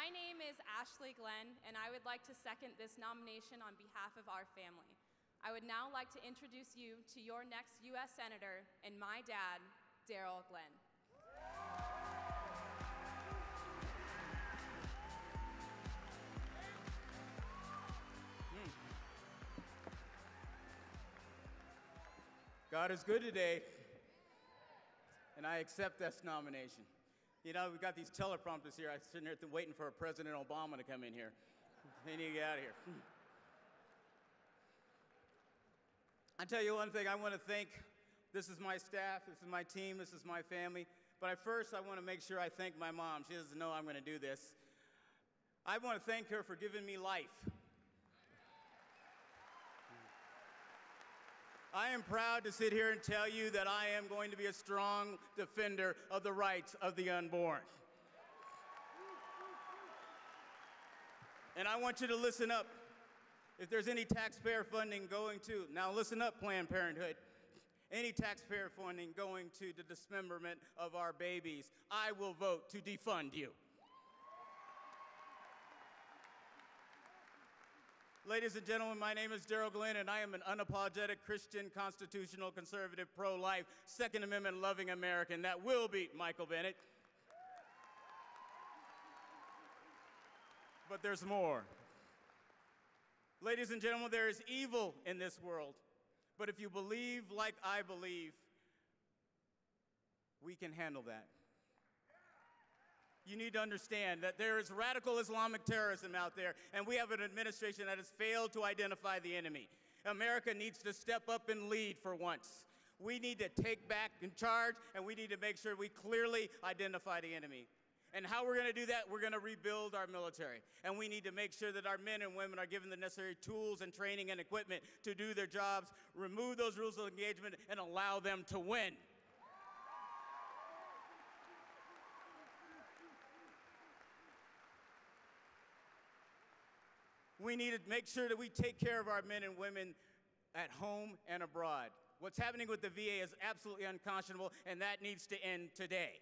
My name is Ashley Glenn, and I would like to second this nomination on behalf of our family. I would now like to introduce you to your next U.S. Senator and my dad, Darryl Glenn. God is good today, and I accept this nomination. You know, we got these teleprompters here. I'm sitting here waiting for President Obama to come in here. They need to get out of here. I'll tell you one thing. I want to thank, this is my staff, this is my team, this is my family. But first, I want to make sure I thank my mom. She doesn't know I'm going to do this. I want to thank her for giving me life. I am proud to sit here and tell you that I am going to be a strong defender of the rights of the unborn. And I want you to listen up. If there's any taxpayer funding going to, now listen up, Planned Parenthood, any taxpayer funding going to the dismemberment of our babies, I will vote to defund you. Ladies and gentlemen, my name is Darryl Glenn, and I am an unapologetic Christian, constitutional, conservative, pro-life, Second Amendment loving American that will beat Michael Bennet. But there's more. Ladies and gentlemen, there is evil in this world, but if you believe like I believe, we can handle that. You need to understand that there is radical Islamic terrorism out there, and we have an administration that has failed to identify the enemy. America needs to step up and lead for once. We need to take back in charge, and we need to make sure we clearly identify the enemy. And how we're going to do that, we're going to rebuild our military. And we need to make sure that our men and women are given the necessary tools and training and equipment to do their jobs, remove those rules of engagement, and allow them to win. We need to make sure that we take care of our men and women at home and abroad. What's happening with the VA is absolutely unconscionable, and that needs to end today.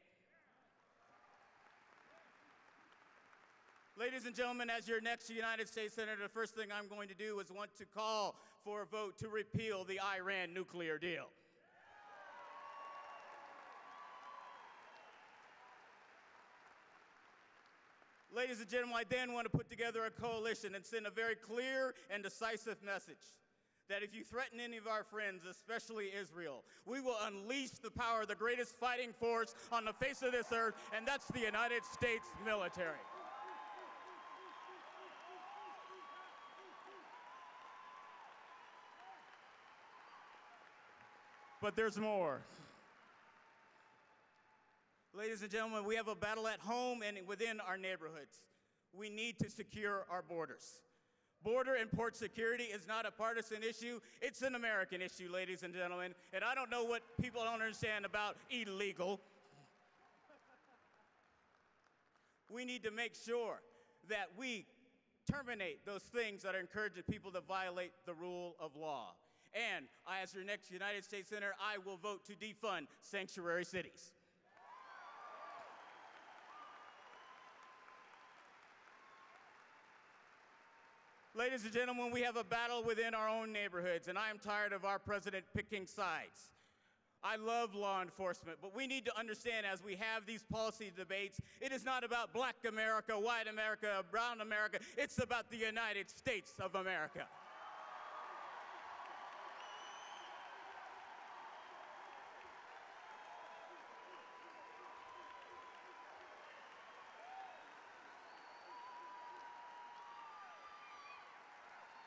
Ladies and gentlemen, as your next United States Senator, the first thing I'm going to do is want to call for a vote to repeal the Iran nuclear deal. Ladies and gentlemen, I then want to put together a coalition and send a very clear and decisive message that if you threaten any of our friends, especially Israel, we will unleash the power of the greatest fighting force on the face of this earth, and that's the United States military. But there's more. Ladies and gentlemen, we have a battle at home and within our neighborhoods. We need to secure our borders. Border and port security is not a partisan issue. It's an American issue, ladies and gentlemen. And I don't know what people don't understand about illegal. We need to make sure that we terminate those things that are encouraging people to violate the rule of law. And as your next United States Senator, I will vote to defund sanctuary cities. Ladies and gentlemen, we have a battle within our own neighborhoods, and I am tired of our president picking sides. I love law enforcement, but we need to understand as we have these policy debates, it is not about black America, white America, brown America. It's about the United States of America.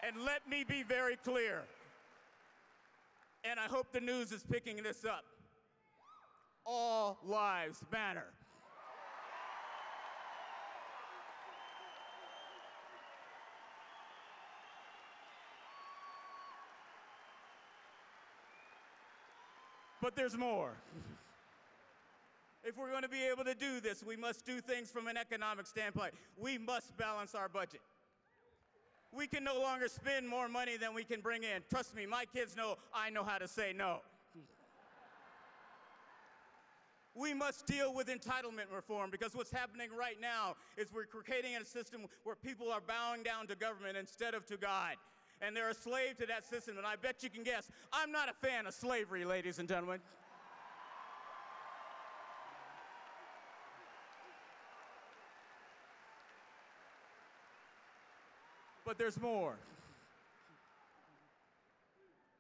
And let me be very clear, and I hope the news is picking this up. All lives matter. But there's more. If we're going to be able to do this, we must do things from an economic standpoint. We must balance our budget. We can no longer spend more money than we can bring in. Trust me, my kids know I know how to say no. We must deal with entitlement reform, because what's happening right now is we're creating a system where people are bowing down to government instead of to God. And they're a slave to that system, and I bet you can guess, I'm not a fan of slavery, ladies and gentlemen. But there's more.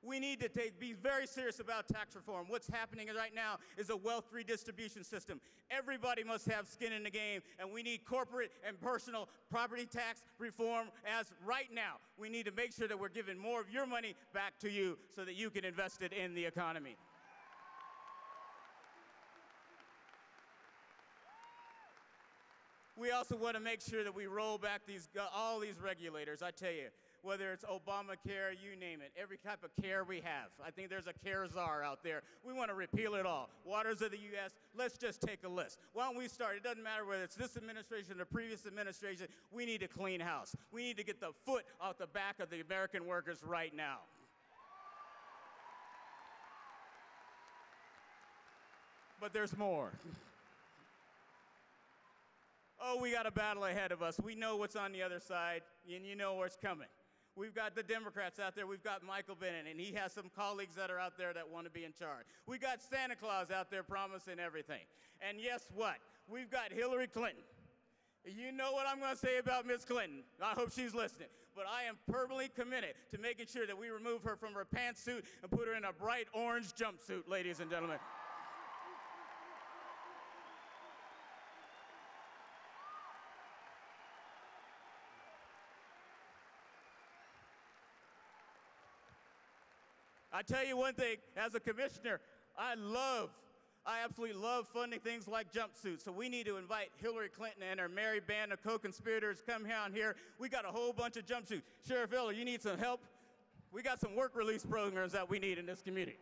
We need to be very serious about tax reform. What's happening right now is a wealth redistribution system. Everybody must have skin in the game, and we need corporate and personal property tax reform as right now. We need to make sure that we're giving more of your money back to you so that you can invest it in the economy. We also want to make sure that we roll back all these regulators. I tell you, whether it's Obamacare, you name it, every type of care we have. I think there's a care czar out there. We want to repeal it all. Waters of the U.S., let's just take a list. Why don't we start? It doesn't matter whether it's this administration or the previous administration. We need to clean house. We need to get the foot off the back of the American workers right now. But there's more. Oh, we got a battle ahead of us. We know what's on the other side, and you know where it's coming. We've got the Democrats out there. We've got Michael Bennet, and he has some colleagues that are out there that want to be in charge. We got Santa Claus out there promising everything. And guess what? We've got Hillary Clinton. You know what I'm going to say about Ms. Clinton. I hope she's listening. But I am permanently committed to making sure that we remove her from her pantsuit and put her in a bright orange jumpsuit, ladies and gentlemen. I tell you one thing, as a commissioner, I absolutely love funding things like jumpsuits. So we need to invite Hillary Clinton and her merry band of co-conspirators to come down here. We got a whole bunch of jumpsuits. Sheriff Eller, you need some help? We got some work release programs that we need in this community.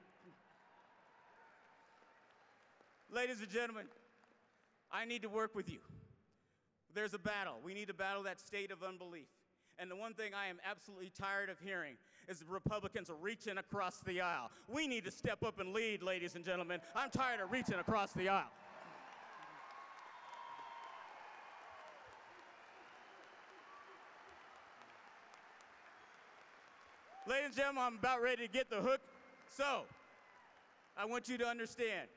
Ladies and gentlemen, I need to work with you. There's a battle. We need to battle that state of unbelief. And the one thing I am absolutely tired of hearing is the Republicans are reaching across the aisle. We need to step up and lead, ladies and gentlemen. I'm tired of reaching across the aisle. Ladies and gentlemen, I'm about ready to get the hook. So, I want you to understand.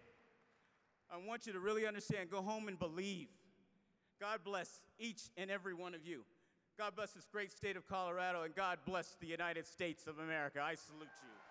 I want you to really understand. Go home and believe. God bless each and every one of you. God bless this great state of Colorado, and God bless the United States of America. I salute you.